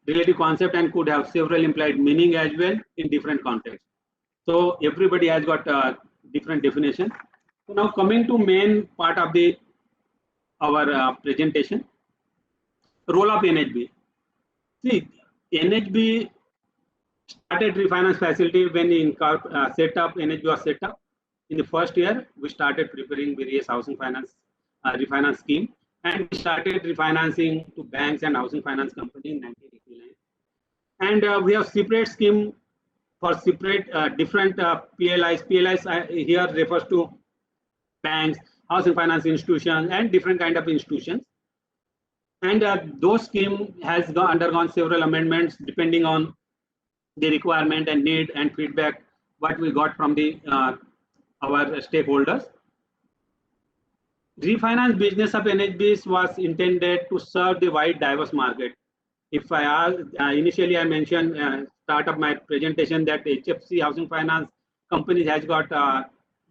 relative concept and could have several implied meaning as well in different contexts. So everybody has got a different definition. So now coming to main part of the our presentation, role of NHB. See, NHB started refinance facility when in set up, NHB was set up. In the first year, we started preparing various housing finance refinance scheme, and we started refinancing to banks and housing finance company in 1989. And we have separate scheme for separate different PLIs. PLIs here refers to banks, housing finance institutions, and different kind of institutions. And those scheme has undergone several amendments depending on the requirement and need and feedback what we got from the our stakeholders. Refinance business of NHBs was intended to serve the wide diverse market. If I ask, initially I mentioned start of my presentation that HFC housing finance companies has got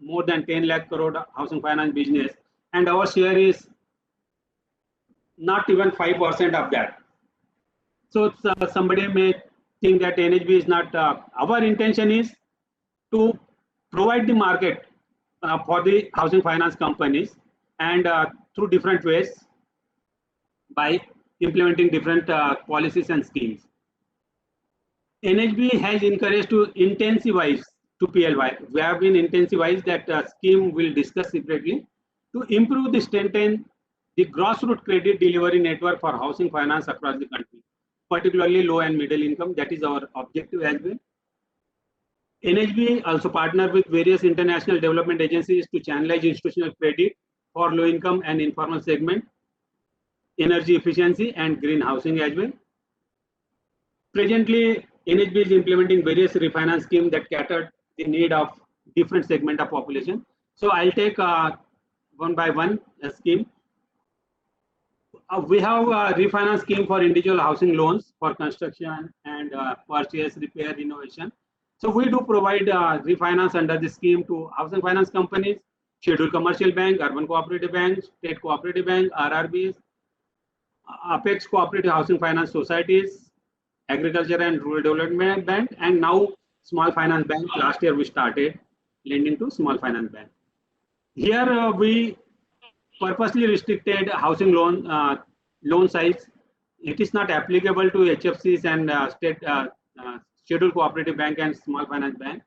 more than 10 lakh crore housing finance business, and our share is not even 5% of that. So somebody may think that NHB is not. Our intention is to provide the market for the housing finance companies, and through different ways by implementing different policies and schemes. NHB has encouraged to intensivize to PLY. We have been intensivized that scheme will discuss separately to improve the strengthen the grassroots credit delivery network for housing finance across the country, particularly low and middle income. That is our objective as well. NHB also partnered with various international development agencies to channelize institutional credit for low income and informal segment, energy efficiency and green housing as well. Presently, NHB is implementing various refinance schemes that cater the need of different segment of population. So I'll take one by one scheme. We have a refinance scheme for individual housing loans for construction and purchase, repair, renovation. So we do provide refinance under the scheme to housing finance companies, scheduled commercial bank, urban cooperative banks, state cooperative bank, RRBs, Apex cooperative housing finance societies, agriculture and rural development bank, and now small finance bank. Last year we started lending to small finance bank. Here we purposely restricted housing loan size. It is not applicable to HFCs and state scheduled cooperative bank and small finance bank.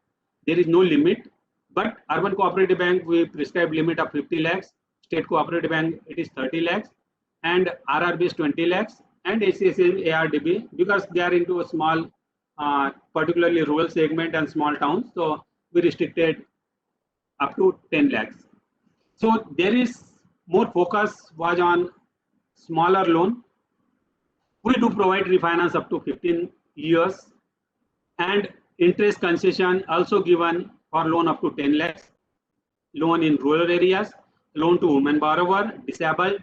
There is no limit, but urban cooperative bank we prescribe limit of 50 lakhs, state cooperative bank it is 30 lakhs, and RRB is 20 lakhs, and ACSL ARDB because they are into a small, particularly rural segment and small towns. So we restricted up to 10 lakhs. So there is more focus was on smaller loan. We do provide refinance up to 15 years, and interest concession also given for loan up to 10 lakhs, loan in rural areas, loan to women borrower, disabled,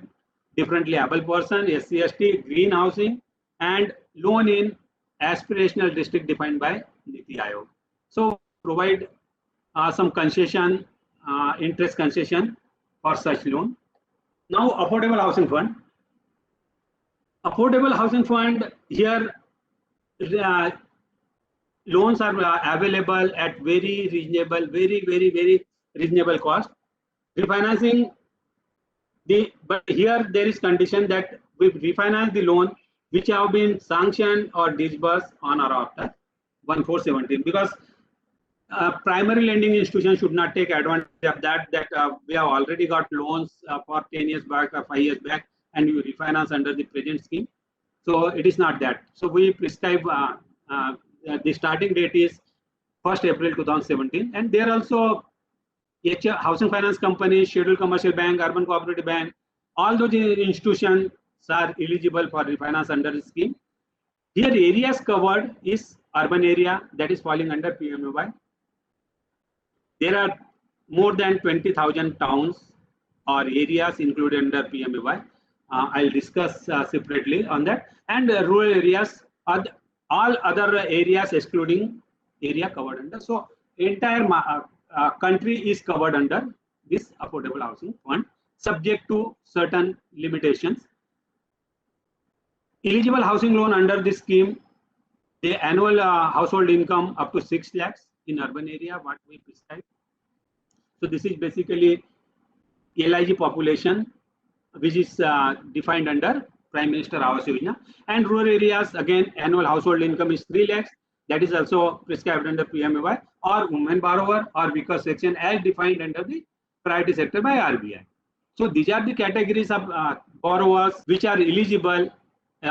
differently able person, SC, ST, green housing, and loan in aspirational district defined by NITI Aayog. So provide some concession, interest concession for such loan. Now affordable housing fund. Affordable housing fund here loans are available at very reasonable, very reasonable cost. Refinancing but here there is condition that we refinance the loan which have been sanctioned or disbursed on or after 1417, because primary lending institution should not take advantage of that we have already got loans for 10 years back or 5 years back and we refinance under the present scheme. So it is not that. So we prescribe the starting date is 1st April 2017, and there also housing finance companies, scheduled commercial bank, urban cooperative bank, all those institutions are eligible for refinance under the scheme. Here areas covered is urban area that is falling under PMAY. There are more than 20,000 towns or areas included under PMAY. I'll discuss separately on that. And rural areas are all other areas excluding area covered under. So entire country is covered under this affordable housing fund, subject to certain limitations. Eligible housing loan under this scheme, the annual household income up to 6 lakhs in urban area, what we prescribe. So this is basically LIG population, which is defined under Prime Minister Awas Yojana. And rural areas, again, annual household income is 3 lakhs. That is also prescribed under PMAY, or women borrower or weaker section as defined under the priority sector by RBI. So these are the categories of borrowers which are eligible.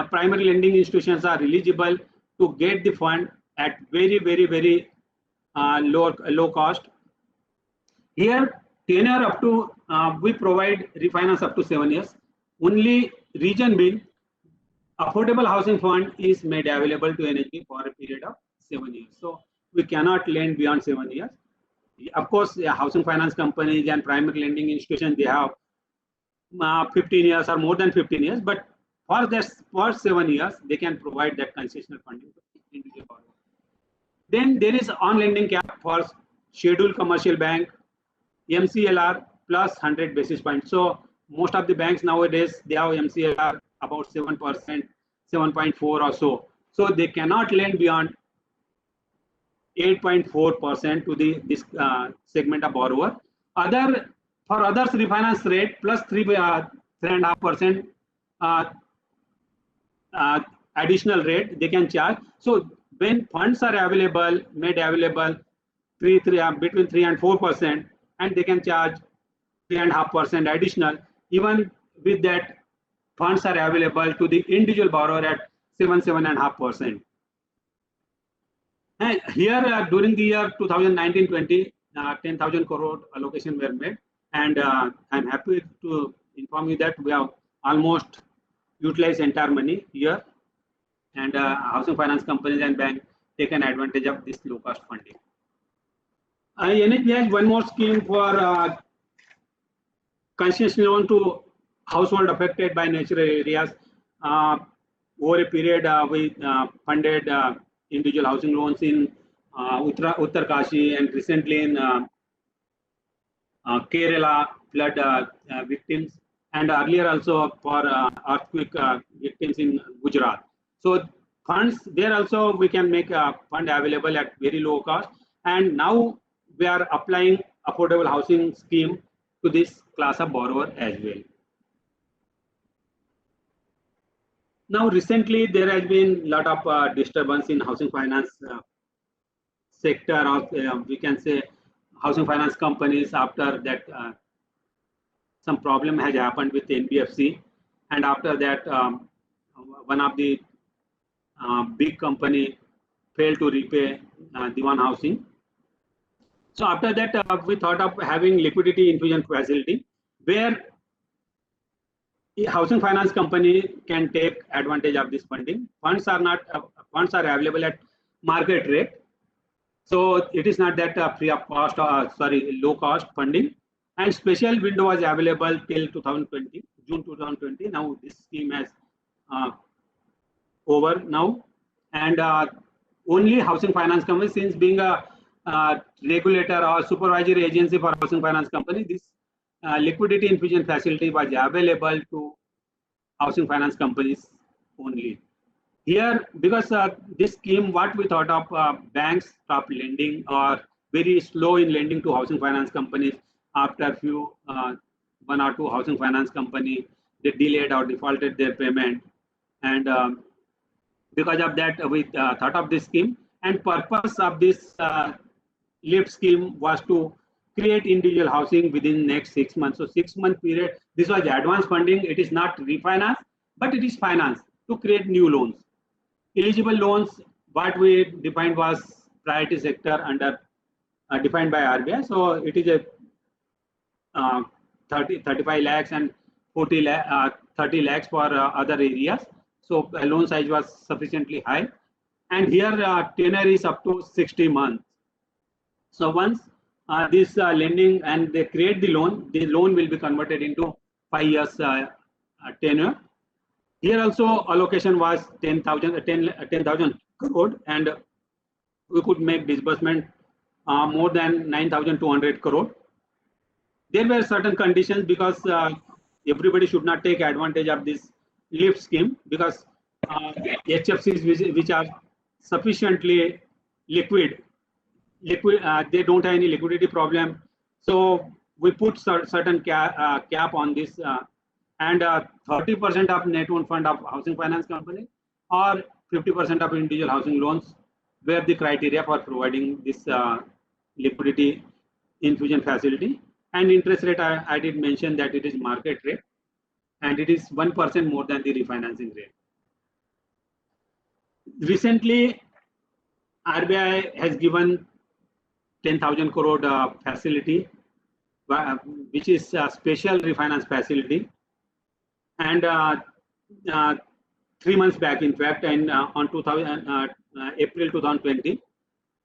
Primary lending institutions are eligible to get the fund at very low cost. Here, tenure up to we provide refinance up to 7 years. Only reason being, affordable housing fund is made available to NHB for a period of 7 years. So we cannot lend beyond 7 years. Of course, housing finance companies and primary lending institutions, they have 15 years or more than 15 years, but for this first 7 years, they can provide that concessional funding to the individual borrower. Then there is on lending cap for scheduled commercial bank, MCLR plus 100 basis points. So most of the banks nowadays, they have MCLR about 7%, 7.4 or so. So they cannot lend beyond 8.4% to this segment of borrower. For others, refinance rate plus 3.5% additional rate they can charge. So when funds are available, made available between 3 and 4%, and they can charge 3.5% additional. Even with that, funds are available to the individual borrower at 7.5%. And here, during the year 2019-20, 10,000 crore allocation were made, and I'm happy to inform you that we have almost utilized entire money here, and housing finance companies and banks taken advantage of this low-cost funding. NHB has one more scheme for concession loan to household affected by natural areas. Over a period, we funded individual housing loans in Uttarkashi and recently in Kerala flood victims, and earlier also for earthquake victims in Gujarat. So funds there also we can make a fund available at very low cost, and now we are applying affordable housing scheme to this class of borrower as well. Now recently there has been a lot of disturbance in housing finance sector, or we can say housing finance companies, after that some problem has happened with NBFC, and after that one of the big company failed to repay Diwan Housing. So after that we thought of having liquidity infusion facility where housing finance company can take advantage of this funding. Funds are available at market rate. So it is not that free of cost or low cost funding. And special window was available till 2020, June 2020. Now this scheme has over now, and only housing finance company, since being a regulator or supervisory agency for housing finance company, this liquidity infusion facility was available to housing finance companies only. Here, because this scheme, what we thought of, banks stopped lending or very slow in lending to housing finance companies. After few, 1 or 2 housing finance company, they delayed or defaulted their payment, and because of that, we thought of this scheme. And purpose of this LIFT scheme was to create individual housing within next 6 months. So 6-month period. This was advance funding. It is not refinance, but it is finance to create new loans. Eligible loans, what we defined was priority sector under defined by RBI. So it is a 35 lakhs and 30 lakhs for other areas. So loan size was sufficiently high, and here tenure is up to 60 months. So once this lending and they create the loan will be converted into 5 years tenure. Here also allocation was 10,000 crore, and we could make disbursement more than 9,200 crore. There were certain conditions because everybody should not take advantage of this LIFT scheme, because HFCs which are sufficiently liquid, they don't have any liquidity problem. So we put certain cap on this, and 30% of net owned fund of housing finance company or 50% of individual housing loans were the criteria for providing this liquidity infusion facility. And interest rate, I did mention that it is market rate, and it is 1% more than the refinancing rate. Recently, RBI has given 10,000 crore facility, which is a special refinance facility. And 3 months back, in fact, and on April 2020,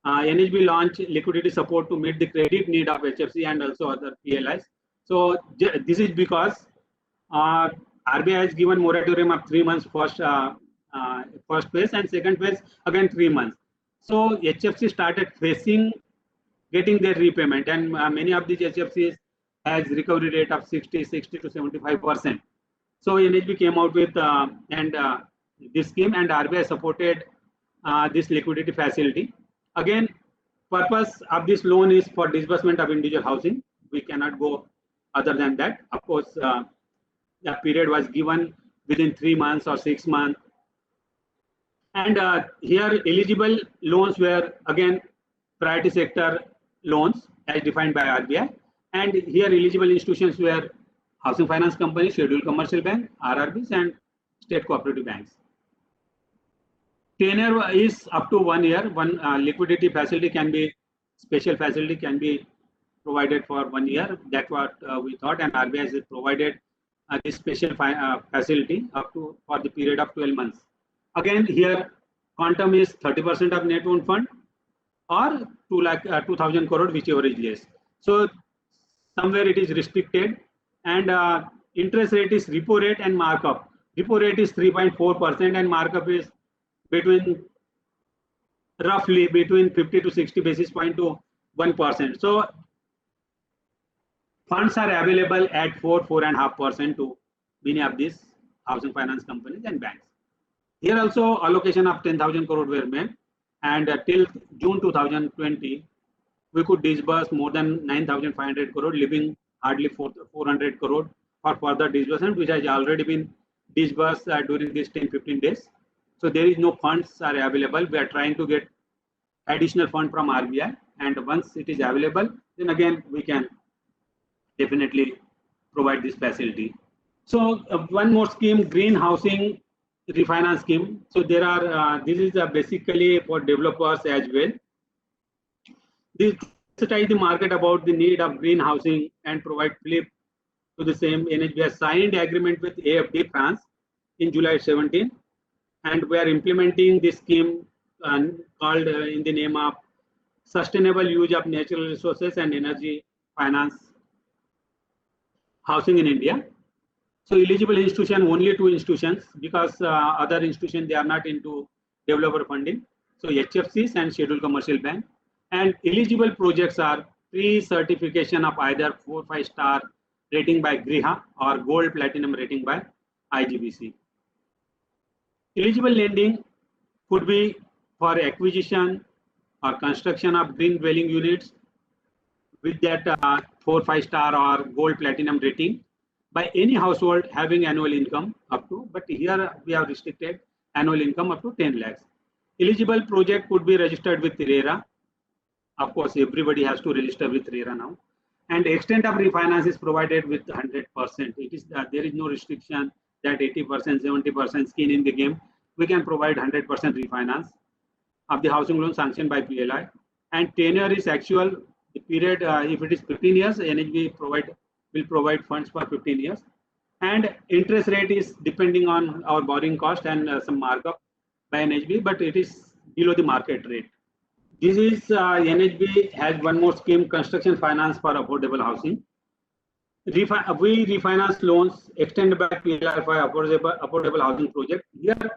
NHB launched liquidity support to meet the credit need of HFC and also other PLIs. So this is because RBI has given moratorium of 3 months first phase, and second phase again 3 months. So HFC started getting their repayment, and many of these HFCs has recovery rate of 60 to 75%. So NHB came out with this scheme, and RBI supported this liquidity facility. Again, purpose of this loan is for disbursement of individual housing. We cannot go other than that. Of course, the period was given within 3 months or 6 months. And here eligible loans were again priority sector loans as defined by RBI. And here eligible institutions were housing finance companies, scheduled commercial bank, RRBs, and state cooperative banks. Tenure is up to 1 year. One liquidity facility can be, special facility can be provided for 1 year. That's what we thought, and RBI has provided this special facility up to for the period of 12 months. Again, here quantum is 30% of net owned fund or 2,000 crore, whichever is less. So somewhere it is restricted, and interest rate is repo rate and markup. Repo rate is 3.4% and markup is roughly between 50 to 60 basis point to 1%. So funds are available at 4.5% to many of these housing finance companies and banks. Here also allocation of 10,000 crore were made, and till June 2020, we could disburse more than 9,500 crore, leaving hardly 400 crore for further disbursement, which has already been disbursed during these 10-15 days. So there is no funds are available. We are trying to get additional fund from RBI, and once it is available, then again we can definitely provide this facility. So one more scheme, green housing refinance scheme. So there are this is basically for developers as well. This sensitize the market about the need of green housing and provide flip to the same. NHB has signed agreement with AFD France in July 17, and we are implementing this scheme called in the name of Sustainable Use of Natural Resources and Energy Finance Housing in India. So eligible institution, only 2 institutions, because other institutions, they are not into developer funding. So HFCs and scheduled commercial bank. And eligible projects are pre-certification of either 4-5 star rating by GRIHA or gold platinum rating by IGBC. Eligible lending could be for acquisition or construction of green dwelling units with that 4-5 star or gold platinum rating by any household having annual income up to, but here we have restricted annual income up to 10 lakhs. Eligible project could be registered with RERA. Of course, everybody has to register with RERA now. And extent of refinance is provided with 100%. It is there is no restriction that 80%, 70% skin in the game. We can provide 100% refinance of the housing loan sanctioned by PLI. And tenure is actual. The period, if it is 15 years, NHB will provide funds for 15 years. And interest rate is depending on our borrowing cost and some markup by NHB, but it is below the market rate. This is NHB has one more scheme, construction finance for affordable housing. We refinance loans extended by PLI for affordable housing project. Here,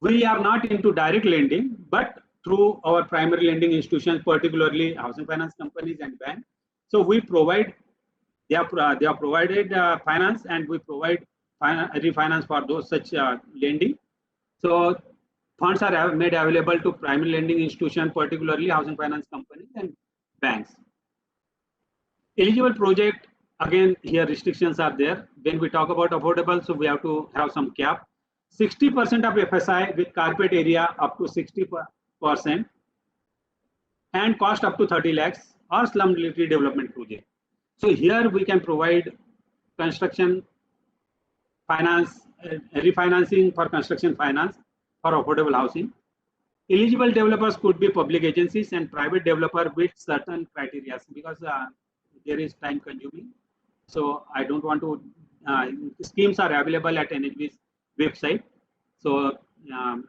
we are not into direct lending, but through our primary lending institutions, particularly housing finance companies and banks. So we provide, they are provided finance, and we provide refinance for those such lending. So funds are made available to primary lending institutions, particularly housing finance companies and banks. Eligible project, again, here restrictions are there. When we talk about affordable, so we have to have some cap. 60% of FSI with carpet area up to 60% and cost up to 30 lakhs or slum redevelopment project. So here we can provide construction finance, refinancing for construction finance for affordable housing. Eligible developers could be public agencies and private developer with certain criteria, because there is time consuming. So I don't want to, schemes are available at NHB's website. So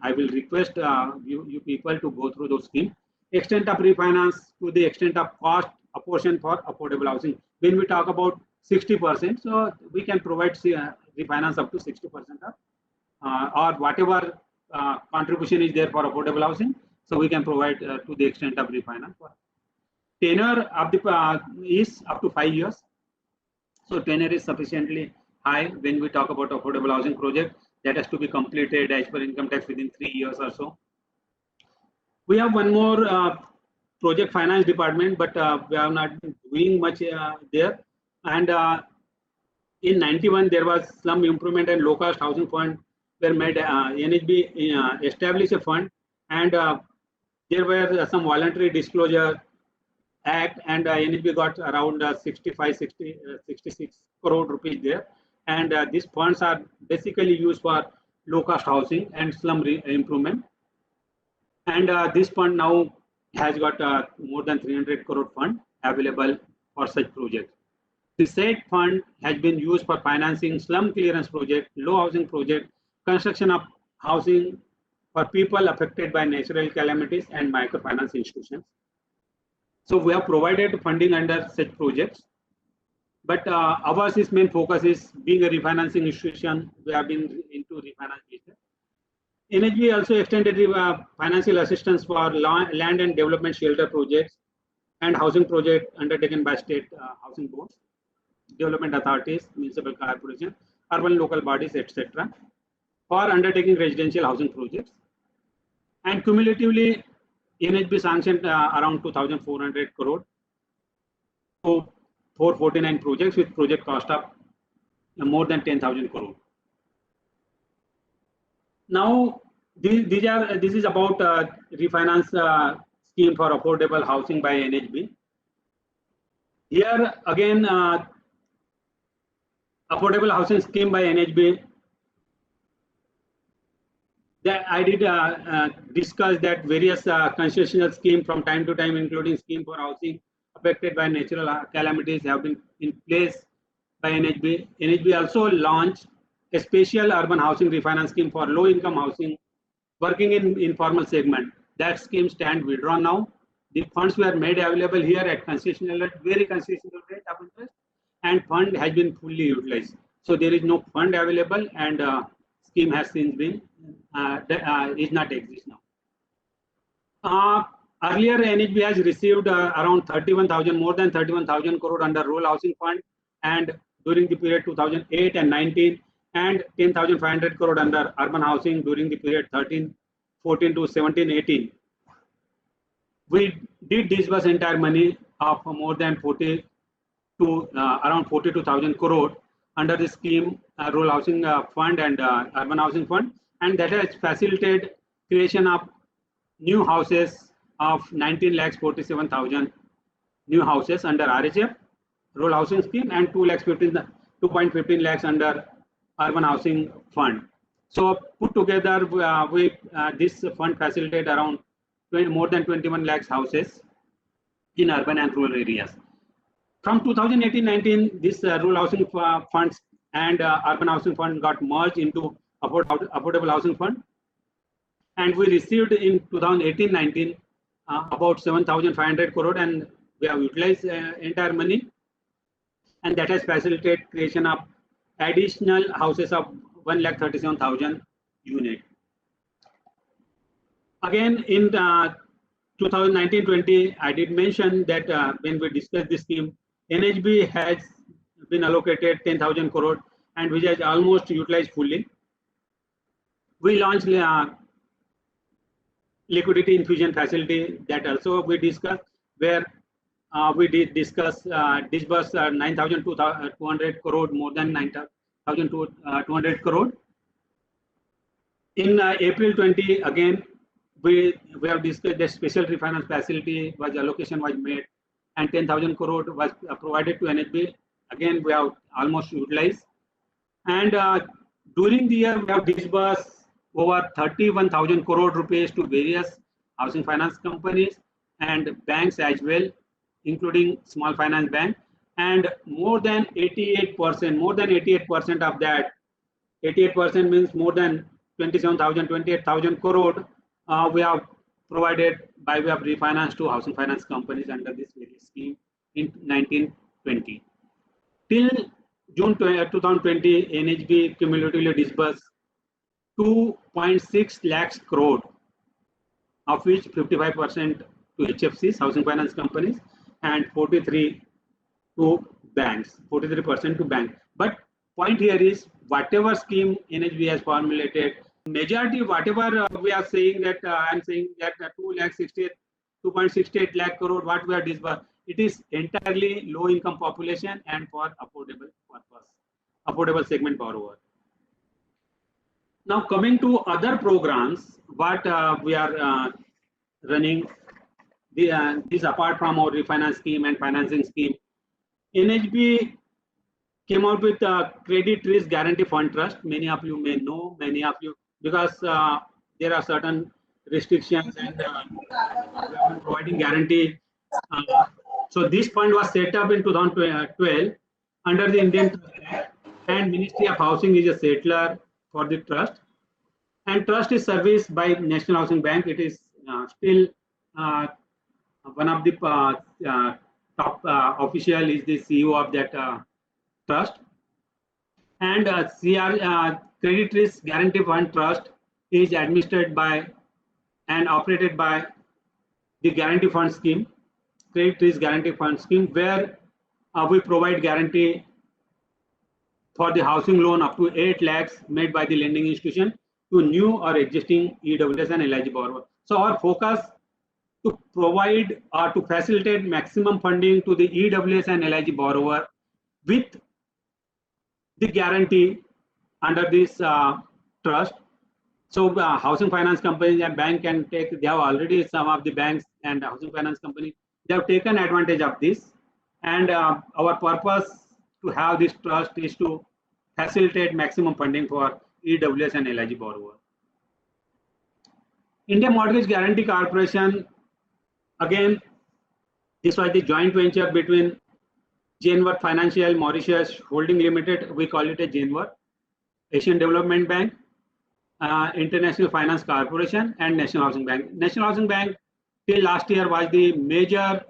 I will request you people to go through those schemes. Extent of refinance to the extent of cost apportion for affordable housing. When we talk about 60%, so we can provide refinance up to 60% of or whatever contribution is there for affordable housing. So we can provide to the extent of refinance. Tenure of the is up to 5 years. So tenure is sufficiently high when we talk about affordable housing project that has to be completed as per income tax within 3 years or so. We have one more project finance department, but we are not doing much there. And in 91, there was slum improvement and low cost housing fund were made. NHB established a fund, and there were some voluntary disclosure act, and NHB got around 66 crore rupees there. And these funds are basically used for low cost housing and slum improvement. And this fund now has got more than 300 crore fund available for such projects. The said fund has been used for financing slum clearance project, low housing project, construction of housing for people affected by natural calamities and microfinance institutions. So we have provided funding under such projects, but our main focus is being a refinancing institution. We have been into refinance business. NHB also extended financial assistance for land and development shelter projects and housing projects undertaken by state housing boards, development authorities, municipal corporations, urban local bodies, etc., for undertaking residential housing projects. And cumulatively, NHB sanctioned around 2,400 crore to 449 projects with project cost of more than 10,000 crore. Now, this is about refinance scheme for affordable housing by NHB. Here again, affordable housing scheme by NHB. That I did discuss that various concessional schemes from time to time, including scheme for housing affected by natural calamities, have been in place by NHB. NHB also launched a special urban housing refinance scheme for low-income housing working in informal segment. That scheme stands withdrawn now. The funds were made available here at concessional, very concessional rate of interest, and fund has been fully utilized. So there is no fund available, and scheme has since been is not exist now. Earlier, NHB has received around 31,000, more than 31,000 crore under rural housing fund, and during the period 2008 and 19, and 10,500 crore under urban housing during the period 13-14 to 17-18. We did disburse entire money of more than 40 to around 42,000 crore under the scheme rural housing fund and urban housing fund, and that has facilitated creation of new houses of 19,47,000 new houses under RHF rural housing scheme, and 2.15 lakhs under urban housing fund. So put together, this fund facilitated around more than 21 lakhs houses in urban and rural areas. From 2018-19, this rural housing funds and urban housing fund got merged into affordable housing fund, and we received in 2018-19 about 7,500 crore, and we have utilized entire money, and that has facilitated creation of additional houses of 1,37,000 units. Again, in 2019-20, I did mention that when we discussed this scheme, NHB has been allocated 10,000 crore, and which has almost utilized fully. We launched liquidity infusion facility that also we discussed, where we did discuss disburse 9,200 crore, more than 9,200 crore. In April 20, again, we have discussed the special refinance facility was allocation was made and 10,000 crore was provided to NHB. Again, we have almost utilized. And during the year, we have disbursed over 31,000 crore rupees to various housing finance companies and banks as well, including small finance bank. And more than 88% of that, 88% means more than 27,000, 28,000 crore we have provided by way of refinance to housing finance companies under this various scheme in 1920. Till June 2020, NHB cumulatively disbursed 2.6 lakhs crore, of which 55% to HFCs, housing finance companies, and 43% to banks. But point here is, whatever scheme NHB has formulated, majority whatever we are saying that I'm saying that 2.68 lakh crore what we are disbursed, it is entirely low income population and for affordable purpose, affordable segment borrower. Now coming to other programs, what we are running, this apart from our refinance scheme and financing scheme, NHB came out with a credit risk guarantee fund trust. Many of you may know, because there are certain restrictions and providing guarantee. So this fund was set up in 2012 under the Indian Trust Act, and Ministry of Housing is a settler for the trust. And trust is serviced by National Housing Bank. It is still one of the top official is the CEO of that trust. And Credit Risk Guarantee Fund Trust is administered by and operated by the Guarantee Fund Scheme, Credit Risk Guarantee Fund Scheme, where we provide guarantee for the housing loan up to 8 lakhs made by the lending institution to new or existing EWS and LIG borrower. So our focus to provide or to facilitate maximum funding to the EWS and LIG borrower with the guarantee under this trust. So housing finance companies and bank can take, they have already, some of the banks and housing finance companies, they have taken advantage of this. And our purpose to have this trust is to facilitate maximum funding for EWS and LIG borrower. India Mortgage Guarantee Corporation, again, this was the joint venture between Jainwar Financial Mauritius Holding Limited, we call it a Jainwar, Asian Development Bank, International Finance Corporation, and National Housing Bank. National Housing Bank till last year was the major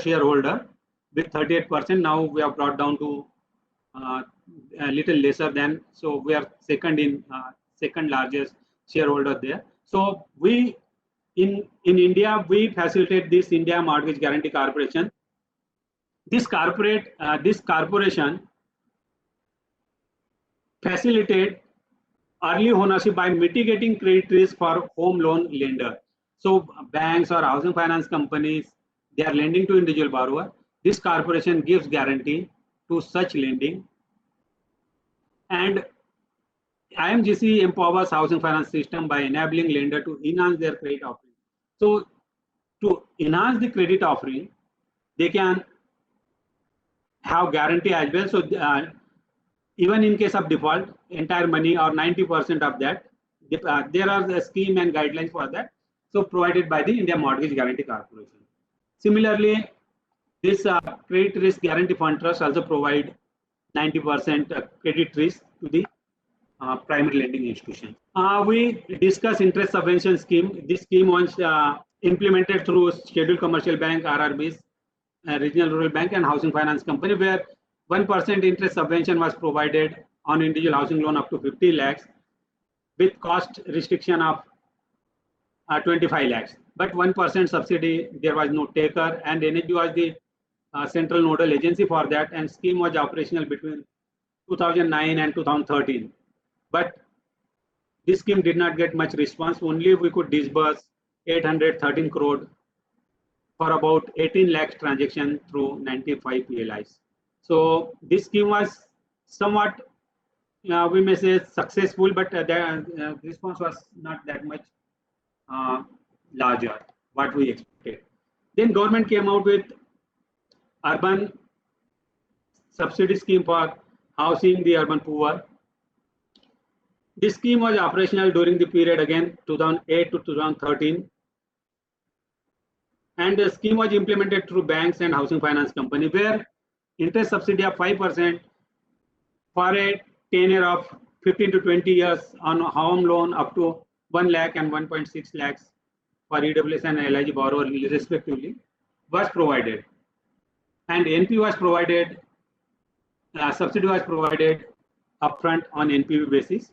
shareholder with 38%. Now we have brought down to a little lesser than, so we are second largest shareholder there. So we in India, we facilitate this India Mortgage Guarantee Corporation. This corporation facilitate early ownership by mitigating credit risk for home loan lender. So banks or housing finance companies, they are lending to individual borrower. This corporation gives guarantee to such lending, and IMGC empowers housing finance system by enabling lender to enhance their credit offering. So to enhance the credit offering, they can have guarantee as well. So even in case of default, entire money or 90% of that, there are the scheme and guidelines for that. So provided by the India Mortgage Guarantee Corporation. Similarly, this Credit Risk Guarantee Fund Trust also provide 90% credit risk to the primary lending institution. We discuss interest subvention scheme. This scheme was implemented through Scheduled Commercial Bank, RRBs, Regional Rural Bank, and Housing Finance Company, where 1% interest subvention was provided on individual housing loan up to 50 lakhs with cost restriction of 25 lakhs. But 1% subsidy, there was no taker, and NHB was the central nodal agency for that, and scheme was operational between 2009 and 2013. But this scheme did not get much response. Only we could disburse 813 crore for about 18 lakh transactions through 95 PLIs. So this scheme was somewhat, we may say, successful, but the response was not that much larger what we expected. Then government came out with urban subsidy scheme for housing the urban poor. This scheme was operational during the period again 2008 to 2013, and the scheme was implemented through banks and housing finance company, where interest subsidy of 5% for a tenure of 15 to 20 years on a home loan up to 1 lakh and 1.6 lakhs for EWS and LIG borrower respectively was provided, and NP was provided, subsidy was provided upfront on NPV basis.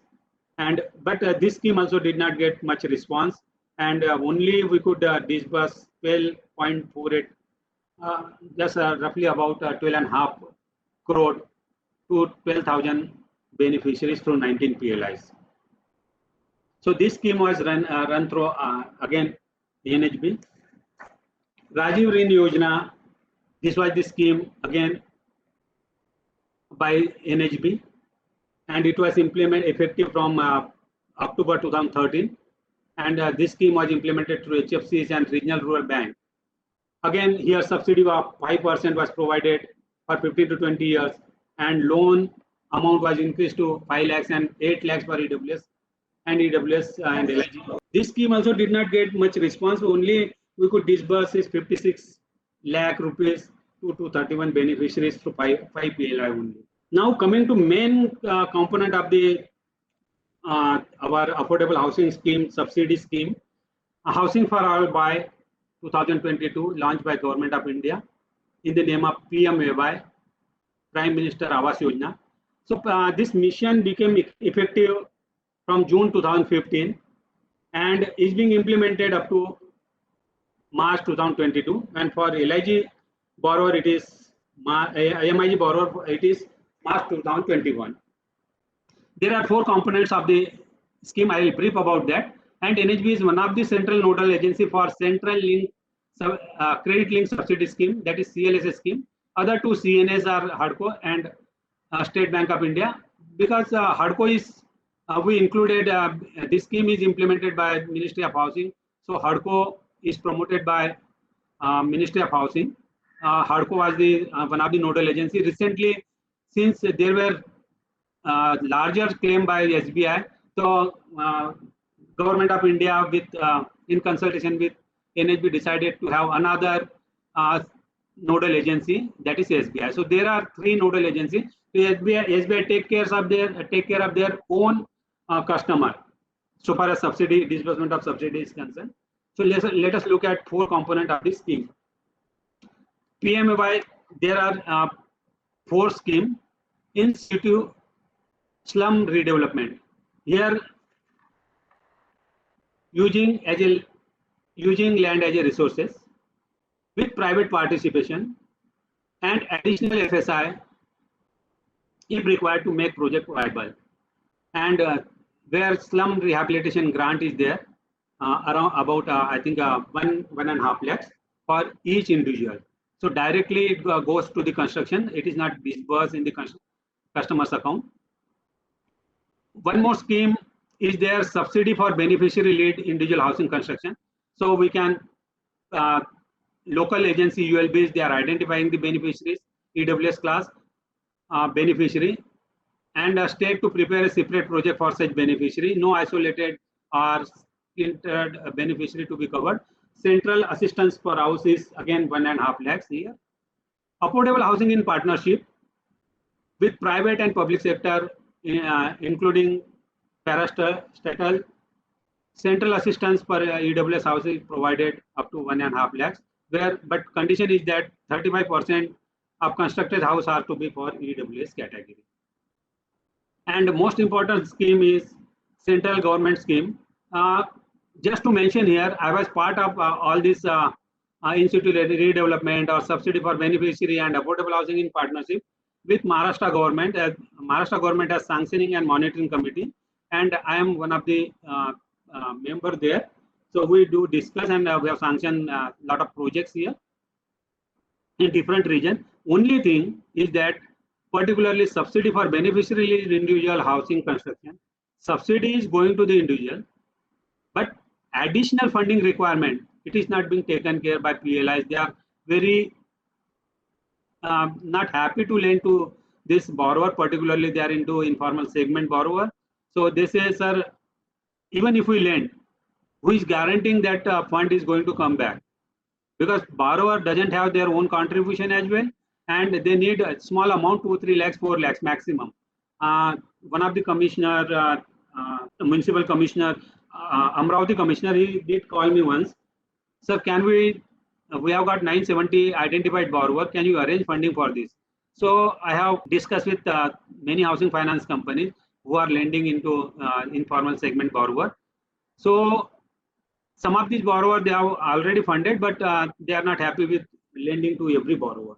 And but this scheme also did not get much response, and only we could disburse 12.48, just roughly about 12.5 crore to 12,000 beneficiaries through 19 PLIs. So this scheme was run through again NHB. Rajiv Rin Yojana, this was the scheme again by NHB, and it was implemented effective from October 2013, and this scheme was implemented through HFCs and regional rural bank. Again, here subsidy of 5% was provided for 15 to 20 years, and loan amount was increased to 5 lakhs and 8 lakhs for EWS and LIG. This scheme also did not get much response. Only we could disburse is 56 lakh rupees to 31 beneficiaries through 5 PLI only. Now coming to main component of the our affordable housing scheme, subsidy scheme, Housing for All by 2022, launched by Government of India in the name of PMAY, Prime Minister Awas Yojana. So this mission became effective from June 2015 and is being implemented up to March 2022. And for LIG borrower, it is IMIG borrower, it is March 2021. There are 4 components of the scheme. I will brief about that. And NHB is one of the central nodal agency for central link credit link subsidy scheme, that is CLSS scheme. Other 2 CNAs are HUDCO and State Bank of India. Because HUDCO is, we included, this scheme is implemented by Ministry of Housing. So HUDCO is promoted by Ministry of Housing. HUDCO was the one of the nodal agency. Recently, since there were larger claim by SBI, so Government of India with in consultation with NHB decided to have another nodal agency, that is SBI. So there are 3 nodal agencies. So SBI take care of their own customer so far as subsidy disbursement of subsidy is concerned. So let us look at 4 components of this scheme. PMAY, there are 4 schemes. In situ slum redevelopment, here using land as a resources with private participation and additional FSI if required to make project viable, and where slum rehabilitation grant is there around about I think 1.5 lakhs for each individual. So directly it goes to the construction. It is not disbursed in the customer's account. One more scheme is there, subsidy for beneficiary led individual housing construction. So we can local agency ULBs, they are identifying the beneficiaries, EWS class beneficiary, and a state to prepare a separate project for such beneficiary. No isolated or splintered beneficiary to be covered. Central assistance for house is again 1.5 lakhs here. Affordable housing in partnership with private and public sector, including parastatal. Central assistance for EWS house is provided up to 1.5 lakhs, where but condition is that 35% of constructed house are to be for EWS category. And most important scheme is central government scheme. Just to mention here, I was part of all this institute redevelopment or subsidy for beneficiary and affordable housing in partnership with Maharashtra government. Maharashtra government has sanctioning and monitoring committee, and I am one of the member there. So we do discuss, and we have sanctioned a lot of projects here in different regions. Only thing is that particularly subsidy for beneficiary individual housing construction, subsidy is going to the individual, but additional funding requirement, it is not being taken care by PLIs. They are very not happy to lend to this borrower, particularly they are into informal segment borrower. So they say, sir, even if we lend, who is guaranteeing that fund is going to come back? Because borrower doesn't have their own contribution as well, and they need a small amount, 2, 3 lakhs, 4 lakhs maximum. One of the commissioner, municipal commissioner, Amravati commissioner, he did call me once. Sir, can we have got 970 identified borrower. Can you arrange funding for this? So I have discussed with many housing finance companies who are lending into informal segment borrower. So some of these borrowers, they have already funded, but they are not happy with lending to every borrower.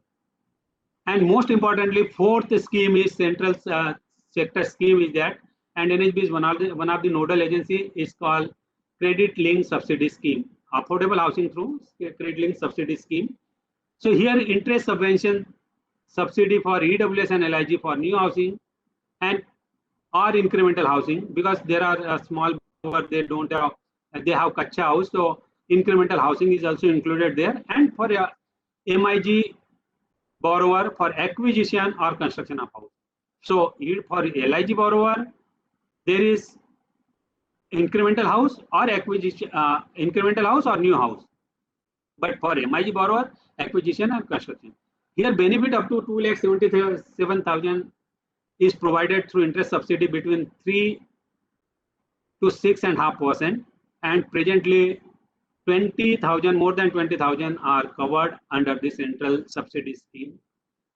And most importantly, fourth scheme is central sector scheme is that, and NHB is one of the nodal agency is called Credit Linked Subsidy Scheme, affordable housing through Credit Linked Subsidy Scheme. So here interest subvention subsidy for EWS and LIG for new housing and or incremental housing, because there are small borrowers, they don't have, they have kacha house, so incremental housing is also included there, and for MIG borrower for acquisition or construction of house. So for LIG borrower, there is incremental house or acquisition, incremental house or new house. But for MIG borrower, acquisition or construction. Here benefit up to 2,77,000 is provided through interest subsidy between 3 to 6.5%, and presently 20,000, more than 20,000 are covered under the central subsidy scheme,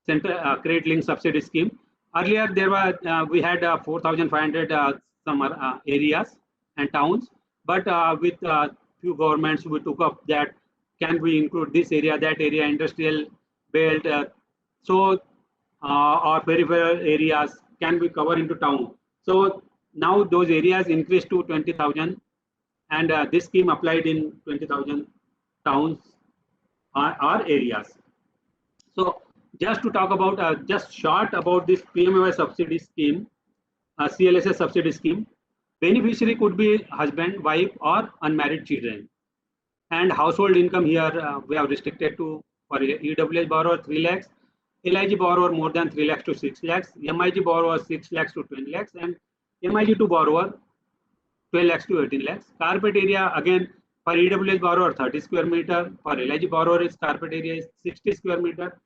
central credit link subsidy scheme. Earlier there were we had 4,500 some areas and towns, but with few governments we took up that can we include this area, that area, industrial belt, or peripheral areas can be covered into town. So now those areas increased to 20,000, and this scheme applied in 20,000 towns or areas. So just to talk about, just short about this PMAY subsidy scheme, CLSS subsidy scheme, beneficiary could be husband, wife, or unmarried children. And household income here we have restricted to, for EWS borrower 3 lakhs, LIG borrower more than 3 lakhs to 6 lakhs, MIG borrower 6 lakhs to 20 lakhs, and MIG2 borrower 12 lakhs to 18 lakhs. Carpet area again for EWS borrower 30 square meter, for LIG borrower is carpet area is 60 square meter,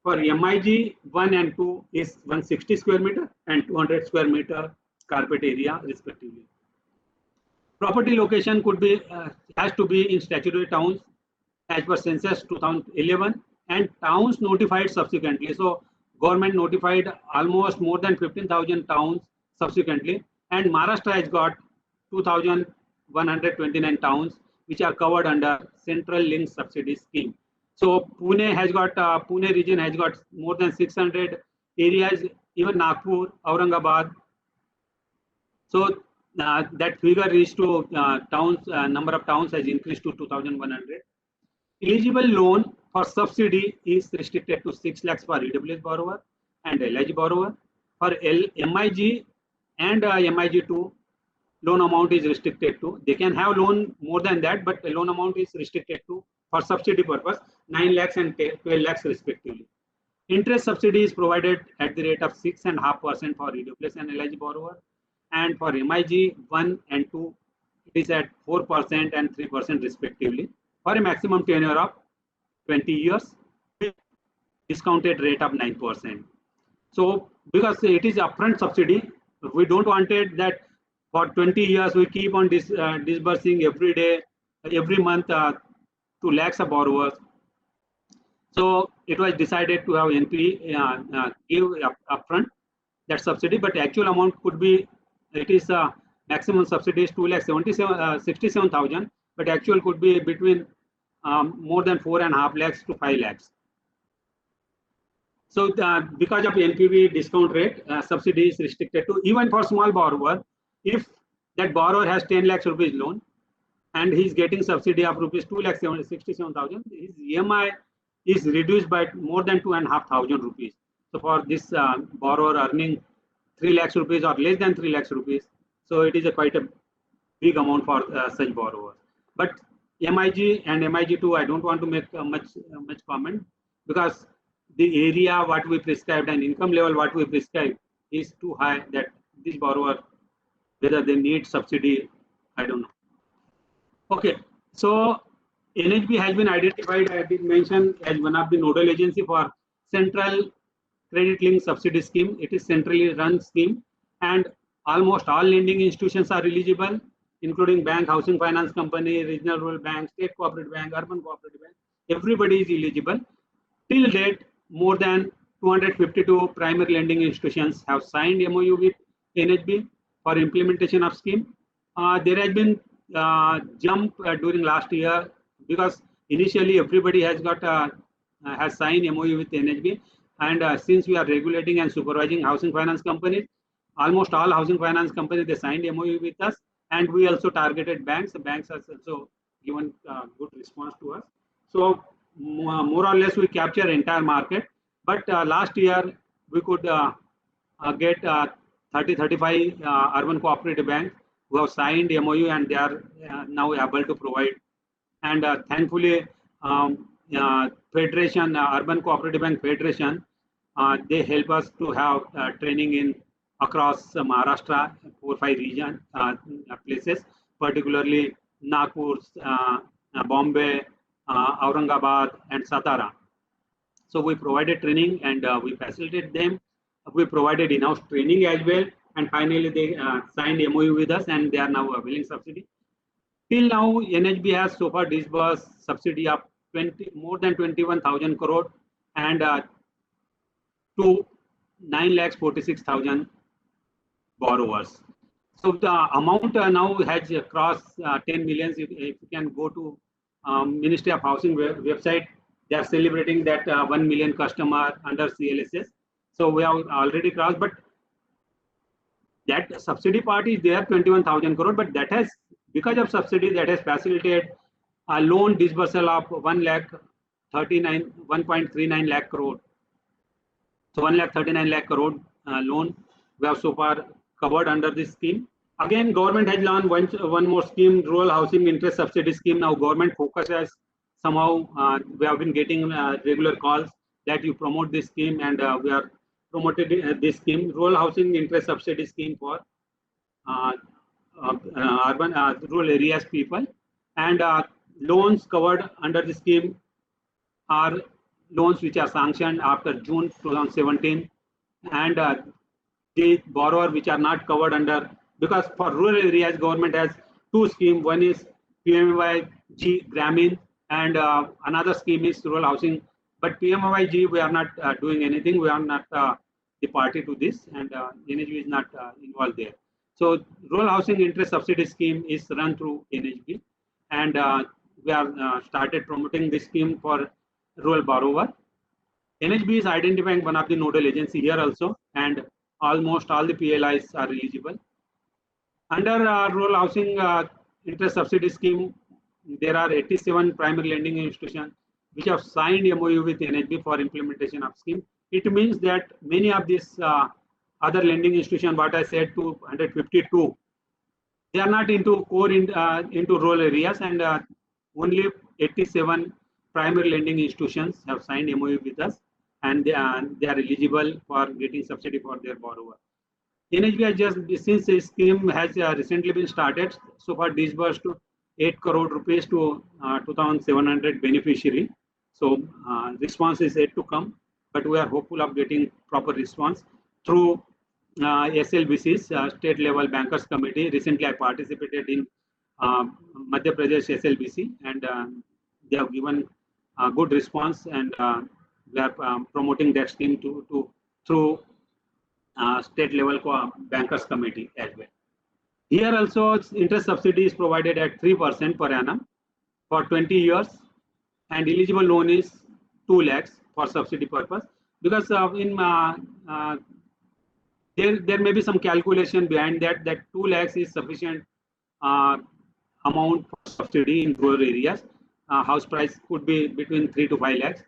for MIG 1 and 2 is 160 square meter and 200 square meter carpet area respectively. Property location could be has to be in statutory towns as per census 2011, and towns notified subsequently. So government notified almost more than 15,000 towns subsequently, and Maharashtra has got 2,129 towns which are covered under central link subsidy scheme. So Pune has got Pune region has got more than 600 areas, even Nagpur, Aurangabad. So that figure reached to towns, number of towns has increased to 2,100. Eligible loan for subsidy is restricted to 6 lakhs for EWS borrower and LIG borrower. For MIG and MIG2, loan amount is restricted to, they can have loan more than that, but the loan amount is restricted to, for subsidy purpose, 9 lakhs and 12 lakhs respectively. Interest subsidy is provided at the rate of 6.5% for EWS and LIG borrower, and for MIG 1 and 2 it is at 4% and 3% respectively, for a maximum tenure of 20 years with discounted rate of 9%. So because it is upfront subsidy, we don't want it that for 20 years we keep on disbursing every day, every month 2 lakhs of borrowers. So it was decided to have NP give upfront that subsidy, but actual amount could be, it is maximum subsidy is 2,67,000, but actual could be between more than 4.5 lakhs to 5 lakhs. So because of NPV discount rate, subsidy is restricted to, even for small borrower, if that borrower has 10 lakhs rupees loan and he is getting subsidy of rupees 2,67,000, his EMI is reduced by more than 2,500 rupees. So for this borrower earning 3 lakhs rupees or less than 3 lakhs rupees, so it is quite a big amount for such borrowers. But MIG and MIG2, I don't want to make much comment, because the area what we prescribed and income level what we prescribed is too high that this borrower, whether they need subsidy, I don't know. Okay, so NHB has been identified, I did mention, as one of the nodal agency for Central Credit Link Subsidy Scheme. It is centrally run scheme, and almost all lending institutions are eligible, including bank, housing finance company, regional rural bank, state cooperative bank, urban cooperative bank. Everybody is eligible. Till date, more than 252 primary lending institutions have signed MOU with NHB for implementation of scheme. There has been jump during last year, because initially everybody has got has signed MOU with NHB, and since we are regulating and supervising housing finance companies, almost all housing finance companies, they signed MOU with us, and we also targeted banks. The banks have also given good response to us. So more or less we capture entire market. But last year we could get 30-35 urban cooperative banks who have signed MOU, and they are now able to provide. And thankfully, Federation, Urban Cooperative Bank Federation, they help us to have training in across Maharashtra, 4-5 region places, particularly Nagpur, Bombay, Aurangabad, and Satara. So we provided training, and we facilitated them. We provided in-house training as well, and finally they signed MOU with us, and they are now availing subsidy. Till now, NHB has so far disbursed subsidy of more than 21,000 crore and to 9,46,000 borrowers. So the amount now has crossed 10 million. If you can go to Ministry of Housing website, they are celebrating that 1 million customer under CLSS. So we have already crossed, but that subsidy part is there, 21,000 crore, but that has, because of subsidy, that has facilitated a loan disbursal of 1.39 lakh crore. So 1,39 lakh crore loan we have so far covered under this scheme. Again, government has launched one more scheme, Rural Housing Interest Subsidy Scheme. Now government focuses somehow, we have been getting regular calls that you promote this scheme, and we are promoted this scheme, Rural Housing Interest Subsidy Scheme for urban rural areas people. And loans covered under the scheme are loans which are sanctioned after June 2017, and the borrower which are not covered under, because for rural areas government has two schemes. One is PMAY-G Gramin, and another scheme is rural housing. But PMAY-G we are not doing anything. We are not the party to this, and NHB is not involved there. So rural housing interest subsidy scheme is run through NHB, and we are started promoting this scheme for rural borrower. NHB is identifying one of the nodal agency here also, and almost all the PLIs are eligible. Under rural housing interest subsidy scheme, there are 87 primary lending institutions which have signed MOU with NHB for implementation of scheme. It means that many of these other lending institutions, what I said, 252, they are not into core into rural areas, and only 87 primary lending institutions have signed MOU with us, and they are eligible for getting subsidy for their borrower. NHB has just, since the scheme has recently been started, so far disbursed to 8 crore rupees to 2,700 beneficiary. So response is yet to come, but we are hopeful of getting proper response through SLBC's State Level Bankers Committee. Recently, I participated in Madhya Pradesh SLBC, and they have given a good response, and we are promoting that scheme through State Level Bankers Committee as well. Here also, interest subsidy is provided at 3% per annum for 20 years, and eligible loan is 2 lakhs for subsidy purpose. Because in there may be some calculation behind that 2 lakhs is sufficient amount for subsidy in rural areas. House price could be between 3 to 5 lakhs.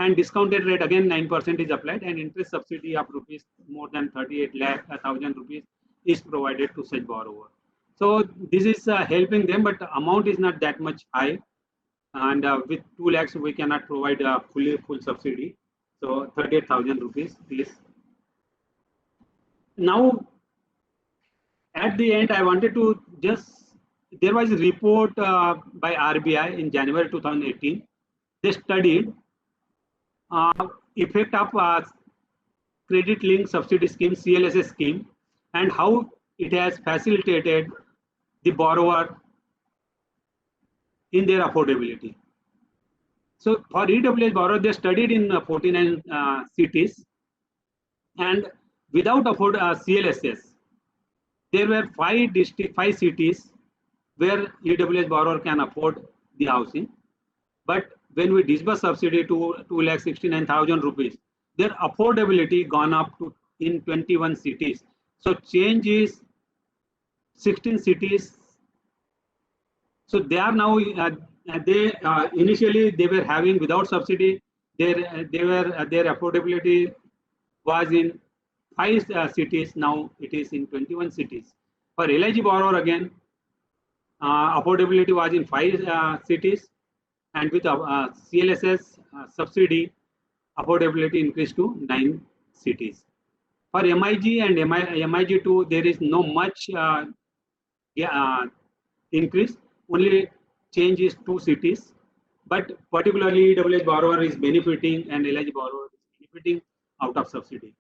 And discounted rate again 9% is applied, and interest subsidy of rupees more than 38 lakh 1,000 rupees is provided to such borrower. So this is helping them, but the amount is not that much high, and with 2 lakhs we cannot provide a full subsidy. So 38,000 rupees is. Now at the end I wanted to just, there was a report by RBI in January 2018. They studied effect of credit linked subsidy scheme, CLSS scheme, and how it has facilitated the borrower in their affordability. So for EWS borrower, they studied in 49 cities, and without CLSS, there were 5 cities where EWS borrower can afford the housing. But when we disburse subsidy to 2,69,000 rupees, their affordability gone up to in 21 cities. So change is 16 cities. So they are now initially they were having without subsidy. Their affordability was in 5 cities. Now it is in 21 cities. For LIG borrower again, affordability was in 5 cities. And with CLSS subsidy, affordability increased to 9 cities. For MIG and MIG2, there is no much increase. Only change is 2 cities. But particularly EWS borrower is benefiting and LIG borrower is benefiting out of subsidy.